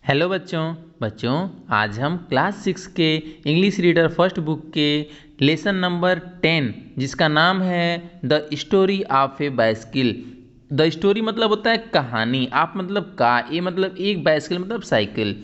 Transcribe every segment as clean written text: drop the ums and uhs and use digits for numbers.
Hello बच्चों आज हम क्लास 6 के इंग्लिश रीडर फर्स्ट बुक के लेसन नंबर 10 जिसका नाम है the story of A bicycle. The story मतलब होता है कहानी, आप मतलब का, ये मतलब एक बाइसिकल मतलब साइकिल,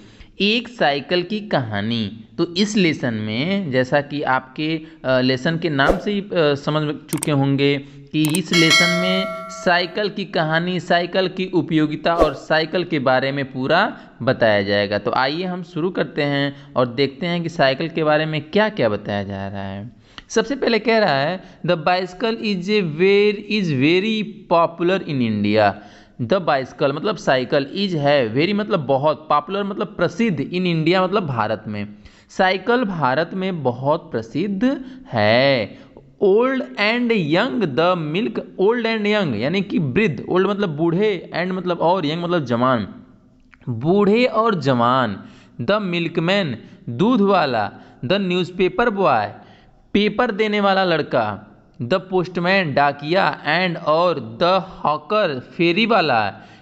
एक साइकिल की कहानी। तो इस लेसन में जैसा कि आपके लेसन के नाम से ही समझ चुके होंगे कि इस लेसन में साइकिल की कहानी, साइकिल की उपयोगिता और साइकिल के बारे में पूरा बताया जाएगा। तो आइए हम शुरू करते हैं और देखते हैं कि साइकिल के बारे में क्या क्या बताया जा रहा है। सबसे पहले कह रहा है the bicycle is very popular in India. The bicycle मतलब साइकिल, इज है, वेरी मतलब बहुत, पॉपुलर मतलब प्रसिद्ध, इन इंडिया मतलब भारत में। साइकिल भारत में बहुत प्रसिद्ध है। Old and young the milk, old and young यानी कि वृद्ध, ओल्ड मतलब बूढ़े, एंड मतलब और, यंग मतलब जवान, बूढ़े और जवान। द मिल्कमैन दूध वाला, द न्यूज़पेपर बॉय पेपर देने वाला लड़का, द पोस्टमैन डाकिया, एंड और द हॉकर फेरी वाला।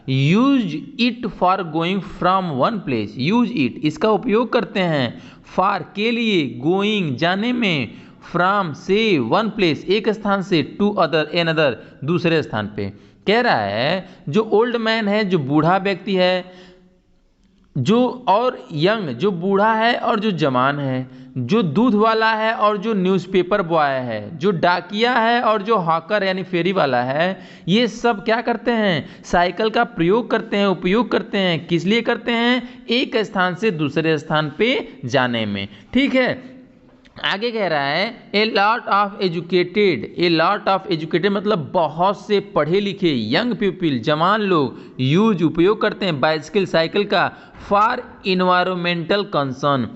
Use it for going from one place, use it इसका उपयोग करते हैं, फॉर के लिए, गोइंग जाने में, फ्रॉम से, वन प्लेस एक स्थान से, टू अदर एन अदर दूसरे स्थान पे। कह रहा है जो ओल्ड मैन है, जो बूढ़ा व्यक्ति है, जो और यंग जो बूढ़ा है और जो जवान है, जो दूध वाला है और जो न्यूज़पेपर बॉय है, जो डाकिया है और जो हॉकर यानी फेरी वाला है, ये सब क्या करते हैं, साइकिल का प्रयोग करते हैं, उपयोग करते हैं। किस लिए करते हैं, एक स्थान से दूसरे स्थान पे जाने में। ठीक है, आगे कह रहा है a lot of educated, a lot of educated मतलब बहुत से पढ़े लिखे, यंग पीपल जवान लोग, यूज उपयोग करते हैं बाइसिकल साइकिल का, फॉर इन्वायरमेंटल कंसर्न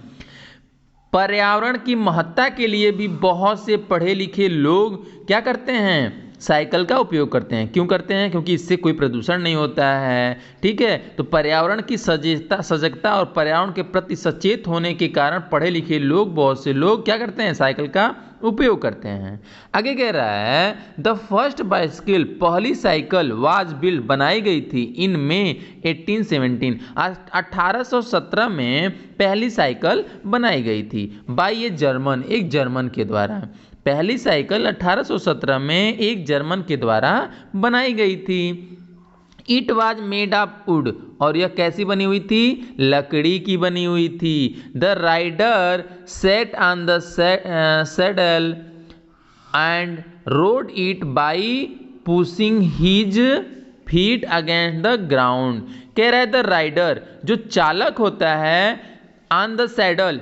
पर्यावरण की महत्ता के लिए भी बहुत से पढ़े लिखे लोग क्या करते हैं, साइकिल का उपयोग करते हैं। क्यों करते हैं, क्योंकि इससे कोई प्रदूषण नहीं होता है। ठीक है, तो पर्यावरण की सजगता और पर्यावरण के प्रति सचेत होने के कारण पढ़े लिखे लोग, बहुत से लोग क्या करते हैं, साइकिल का उपयोग करते हैं। आगे कह रहा है द फर्स्ट बाइसिकल, पहली साइकिल, वाज बिल्ड बनाई गई थी, इन में 1817 1817 में पहली साइकिल बनाई गई थी, बाय ए जर्मन, एक जर्मन के द्वारा। पहली साइकिल 1817 में एक जर्मन के द्वारा बनाई गई थी। It was made of would, और यह कैसी बनी हुई थी, लकड़ी की बनी हुई थी। The rider sat on the saddle and rode it by pushing his feet against the ground. कह रहा है द राइडर जो चालक होता है, ऑन द सैडल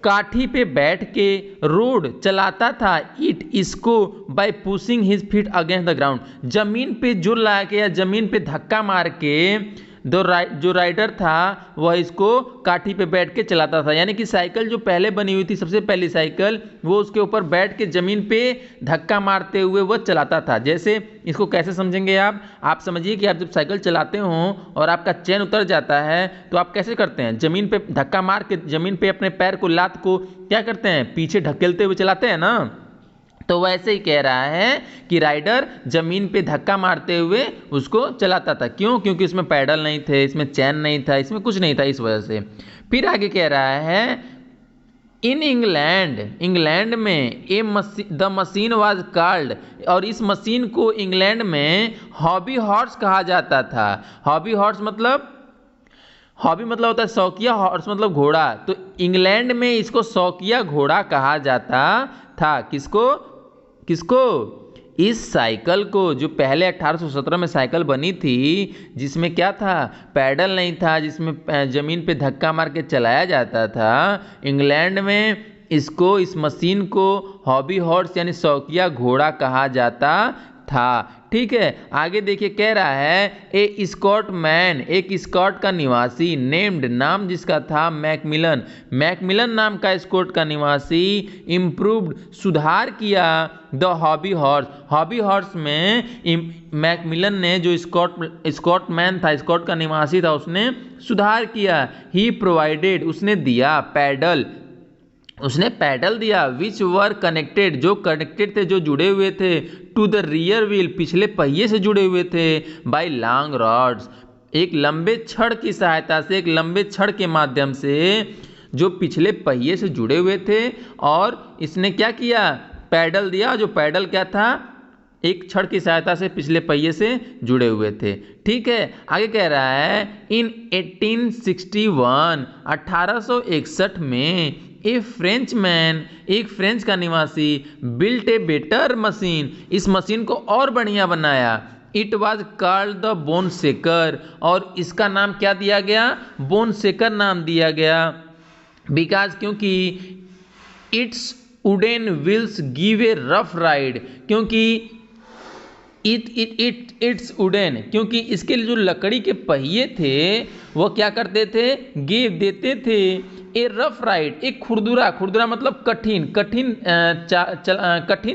काठी पे बैठ के रोड चलाता था, इट इसको bye pushing his feet against the ground, जमीन पे जोर लगा के या जमीन पे धक्का मार के जो राइडर था वह इसको काठी पे बैठ के चलाता था। यानी कि साइकिल जो पहले बनी हुई थी, सबसे पहली साइकिल, वो उसके ऊपर बैठ के जमीन पे धक्का मारते हुए वह चलाता था। जैसे इसको कैसे समझेंगे आप समझिए कि आप जब साइकिल चलाते हो और आपका चेन उतर जाता है तो आप कैसे करते हैं, जमीन पे धक्का मार के जमीन पे अपने पैर को, लात को क्या करते हैं, पीछे ढकेलते हुए चलाते हैं ना। तो वैसे ही कह रहा है कि राइडर जमीन पे धक्का मारते हुए उसको चलाता था। क्यों, क्योंकि इसमें पैडल नहीं थे, इसमें चैन नहीं था, इसमें कुछ नहीं था, इस वजह से। फिर आगे कह रहा है इन इंग्लैंड, इंग्लैंड में द मशीन वाज कॉल्ड, और इस मशीन को इंग्लैंड में हॉबी हॉर्स कहा जाता था। हॉबी हॉर्स मतलब, हॉबी मतलब होता है शौकिया, हॉर्स मतलब घोड़ा। तो इंग्लैंड में इसको शौकिया घोड़ा कहा जाता था। किसको, इस साइकिल को, जो पहले 1817 में साइकिल बनी थी, जिसमें क्या था, पैडल नहीं था, जिसमें जमीन पे धक्का मार के चलाया जाता था, इंग्लैंड में इसको, इस मशीन को हॉबी हॉर्स यानी शौकिया घोड़ा कहा जाता था। ठीक है, आगे देखिए कह रहा है ए स्कॉट मैन, एक स्कॉट का निवासी, नेम्ड नाम जिसका था मैकमिलन, मैकमिलन नाम का स्कॉट का निवासी, इम्प्रूव्ड सुधार किया, the hobby horse, hobby horse में मैकमिलन ने, जो स्कॉट मैन था, स्कॉट का निवासी था, उसने सुधार किया। ही प्रोवाइडेड, उसने दिया, पैडल, उसने पैडल दिया, विच वर कनेक्टेड, जो कनेक्टेड थे, जो जुड़े हुए थे, टू द रियर व्हील, पिछले पहिए से जुड़े हुए थे, बाय लॉन्ग रॉड्स, एक लंबे छड़ की सहायता से, एक लंबे छड़ के माध्यम से जो पिछले पहिए से जुड़े हुए थे, और इसने क्या किया, पैडल दिया। जो पैडल क्या था, एक छड़ की सहायता से पिछले पहिए से जुड़े हुए थे। ठीक है, आगे कह रहा है इन 1861 1861 में ए फ्रेंच मैन, एक फ्रेंच का निवासी, बिल्ट ए बेटर मशीन, इस मशीन को और बढ़िया बनाया। It was called the bone shaker, और इसका नाम क्या दिया गया, बोन शेकर नाम दिया गया। बिकॉज, क्योंकि it's wooden wheels give a rough ride, क्योंकि इट्स वुडन, क्योंकि इसके जो लकड़ी के पहिए थे वो क्या करते थे, गिव देते थे ए रफ राइड, एक खुरदुरा मतलब कठिन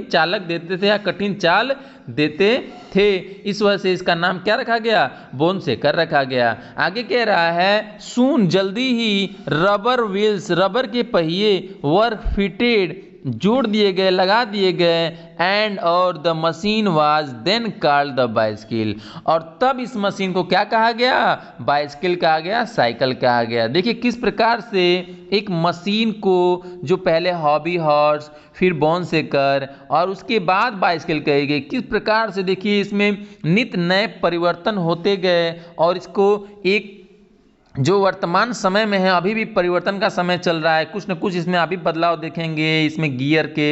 चालक देते थे या कठिन चाल देते थे। इस वजह से इसका नाम क्या रखा गया, बोन शेकर रखा गया। आगे कह रहा है सून, जल्दी ही, रबर व्हील्स, रबर के पहिए, वर फिटेड, जोड़ दिए गए, लगा दिए गए, एंड और the machine was then called the bicycle, और तब इस मशीन को क्या कहा गया, बाइसिकल कहा गया, साइकिल कहा गया। देखिए किस प्रकार से एक मशीन को, जो पहले हॉबी हॉर्स, फिर बोन शेकर और उसके बाद बाइसिकल कही गई, किस प्रकार से देखिए इसमें नित नए परिवर्तन होते गए, और इसको एक जो वर्तमान समय में है, अभी भी परिवर्तन का समय चल रहा है, कुछ न कुछ इसमें अभी बदलाव देखेंगे। इसमें गियर के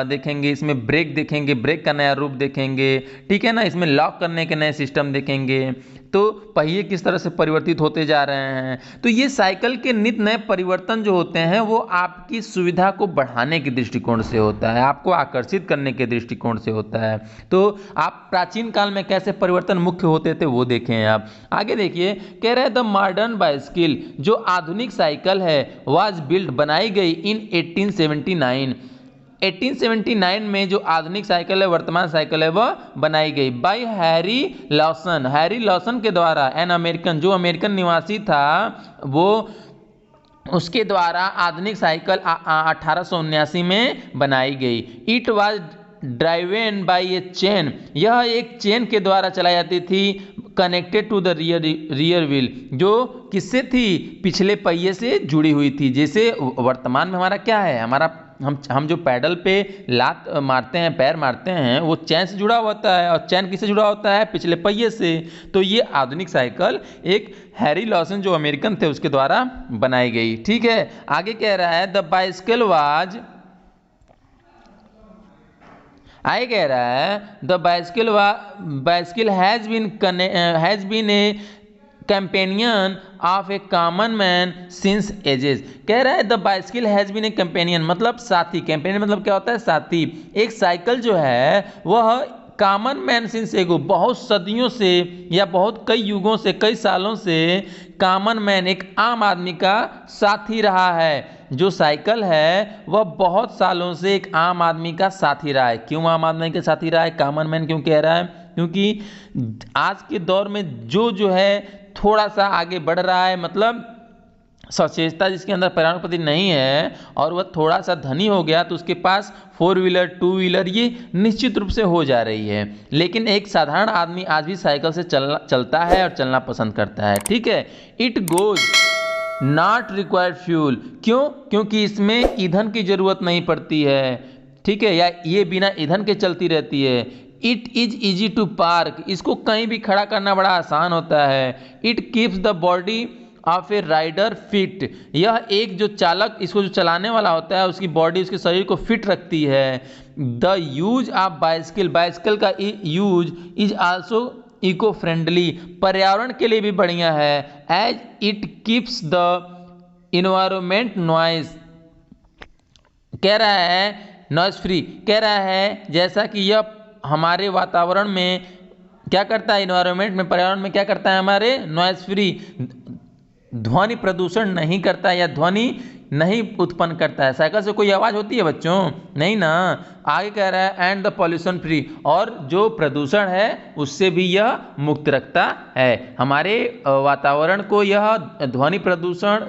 देखेंगे, इसमें ब्रेक देखेंगे, ब्रेक का नया रूप देखेंगे, ठीक है ना, इसमें लॉक करने के नए सिस्टम देखेंगे। तो पहिए किस तरह से परिवर्तित होते जा रहे हैं। तो ये साइकिल के नित नए परिवर्तन जो होते हैं वो आपकी सुविधा को बढ़ाने के दृष्टिकोण से होता है, आपको आकर्षित करने के दृष्टिकोण से होता है। तो आप प्राचीन काल में कैसे परिवर्तन मुख्य होते थे वो देखें आप। आगे देखिए, कह रहे हैं द मॉडर्न बाइसिकल, जो आधुनिक साइकिल है, वाज बिल्ड, बनाई गई इन 1879, 1879 में जो आधुनिक साइकिल है, वर्तमान साइकिल है, वह बनाई गई bye Harry Lawson, Harry Lawson के द्वारा, एन अमेरिकन, जो अमेरिकन निवासी था, वो उसके द्वारा आधुनिक साइकिल 1879 में बनाई गई। It was driven by a chain, यह एक चेन के द्वारा चलाई जाती थी, connected to the rear wheel, जो किससे थी, पिछले पहिए से जुड़ी हुई थी। जैसे वर्तमान में हमारा क्या है, हमारा हम जो पैडल पे लात मारते हैं, पैर मारते हैं, वो चैन से जुड़ा होता है, और चैन किससे जुड़ा होता है, पिछले पहिए से। तो ये आधुनिक साइकिल एक हैरी लॉसन जो अमेरिकन थे उसके द्वारा बनाई गई। ठीक है, आगे कह रहा है द बाइसिकल वाज, आगे कह रहा है the bicycle has been a companion of a common man since ages. कह रहा है the bicycle has been a companion, मतलब साथी, कंपेनियन मतलब क्या होता है, साथी। एक साइकिल जो है वह कॉमन मैन सिंस एगो, बहुत सदियों से या बहुत कई युगों से, कई सालों से कॉमन मैन, एक आम आदमी का साथी रहा है। जो साइकिल है वह बहुत सालों से एक आम आदमी का साथी रहा है। क्यों आम आदमी का साथी रहा है, कॉमन मैन क्यों कह रहा है, क्योंकि आज के दौर में जो है थोड़ा सा आगे बढ़ रहा है, मतलब सचेतता जिसके अंदर पर्यावरण प्रति नहीं है, और वह थोड़ा सा धनी हो गया, तो उसके पास 4 व्हीलर 2 व्हीलर ये निश्चित रूप से हो जा रही है। लेकिन एक साधारण आदमी आज भी साइकिल से चलता है और चलना पसंद करता है। ठीक है, it goes not required fuel, क्यों, क्योंकि इसमें ईंधन की जरूरत नहीं पड़ती है। ठीक है, या ये बिना ईंधन के चलती रहती है। It is easy to park, इसको कहीं भी खड़ा करना बड़ा आसान होता है। It keeps the body of a rider fit, यह एक जो चालक, इसको जो चलाने वाला होता है, उसकी बॉडी, उसके शरीर को फिट रखती है। The use of bicycle, bicycle का use is also eco friendly, पर्यावरण के लिए भी बढ़िया है। As it keeps the environment noise, कह रहा है नॉइज फ्री, कह रहा है जैसा कि यह हमारे वातावरण में क्या करता है, इन्वायरमेंट में, पर्यावरण में क्या करता है, हमारे नॉइज फ्री, ध्वनि प्रदूषण नहीं करता है या ध्वनि नहीं उत्पन्न करता है। साइकिल से कोई आवाज़ होती है बच्चों, नहीं ना। आगे कह रहा है एंड द पॉल्यूशन फ्री, और जो प्रदूषण है उससे भी यह मुक्त रखता है। हमारे वातावरण को यह ध्वनि प्रदूषण,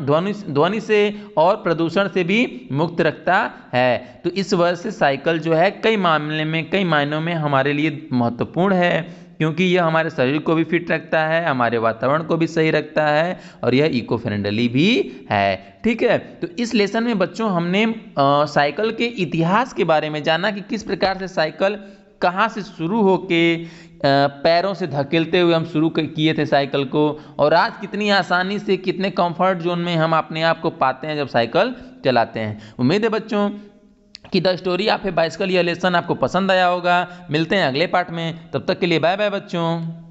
ध्वनि से और प्रदूषण से भी मुक्त रखता है। तो इस वजह से साइकिल जो है कई मायनों में हमारे लिए महत्वपूर्ण है। क्योंकि यह हमारे शरीर को भी फिट रखता है, हमारे वातावरण को भी सही रखता है और यह इको फ्रेंडली भी है। ठीक है, तो इस लेसन में बच्चों हमने साइकिल के इतिहास के बारे में जाना कि किस प्रकार से साइकिल कहाँ से शुरू होके पैरों से धकेलते हुए हम शुरू किए थे साइकिल को, और आज कितनी आसानी से कितने कंफर्ट जोन में हम अपने आप को पाते हैं जब साइकिल चलाते हैं। उम्मीद है बच्चों कि the story of A bicycle यह लेसन आपको पसंद आया होगा। मिलते हैं अगले पार्ट में, तब तक के लिए बाय बाय बच्चों।